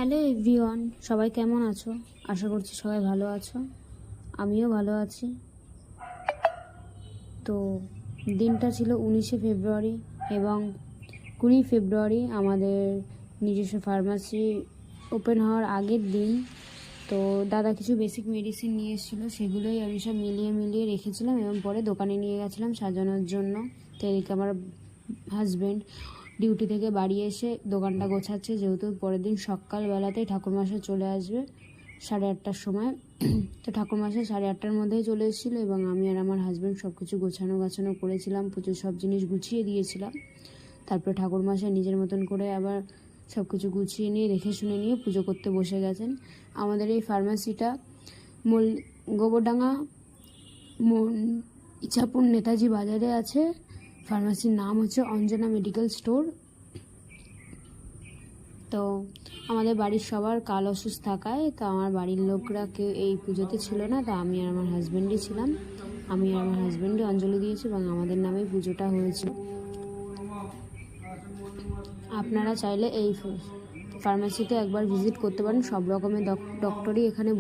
Hello everyone, সবাই কেমন আছো? আশা করছি সবাই ভালো আছো। আমিও ভালো আছি। তো দিনটা ছিল 19শে ফেব্রুয়ারি এবং 20 ফেব্রুয়ারি আমাদের নিজস্ব ফার্মাসি ওপেন হওয়ার আগের দিন। তো দাদা কিছু বেসিক মেডিসিন নিয়ে এসেছিলো, সেগুলোই আমি সব মিলিয়ে রেখেছিলাম এবং পরে দোকানে নিয়ে গেছিলাম সাজানোর জন্য। তো এদিকে আমার হাজব্যান্ড ডিউটি থেকে বাড়ি এসে দোকানটা গোছাচ্ছে, যেহেতু পরের দিন সকালবেলাতেই ঠাকুরমশাই চলে আসবে 8:30টার সময়। তো ঠাকুরমশাই 8:30টার মধ্যেই চলে এসেছিলো এবং আমি আর আমার হাজব্যান্ড সব কিছু গোছানো করেছিলাম, পুজোর সব জিনিস গুছিয়ে দিয়েছিলাম। তারপরে ঠাকুরমশাই নিজের মতন করে আবার সব কিছু গুছিয়ে নিয়ে রেখে শুনে নিয়ে পুজো করতে বসে গেছেন। আমাদের এই ফার্মাসিটা গোবরডাঙ্গা ইছাপুর নেতাজি বাজারে আছে। ফার্মাসির নাম হচ্ছে অঞ্জনা মেডিকেল স্টোর। তো আমাদের বাড়ির সবার কাল অসুস্থ থাকায় তো আমার বাড়ির লোকরা কেউ এই পুজোতে ছিল না, তো আমি আর আমার হাজব্যান্ডই ছিলাম। আমি আর আমার হাজব্যান্ডই অঞ্জলি দিয়েছি এবং আমাদের নামেই পুজোটা হয়েছিল। আপনারা চাইলে এই ফার্মাসিতে একবার ভিজিট করতে পারেন। সব রকমের ডক্টরই এখানে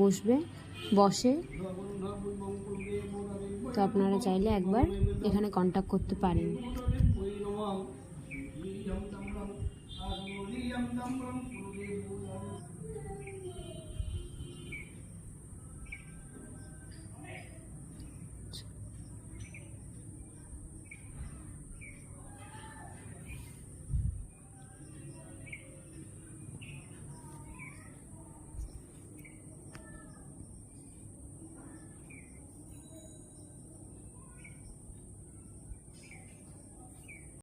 বসে। তো আপনারা চাইলে একবার এখানে কন্ট্যাক্ট করতে পারেন।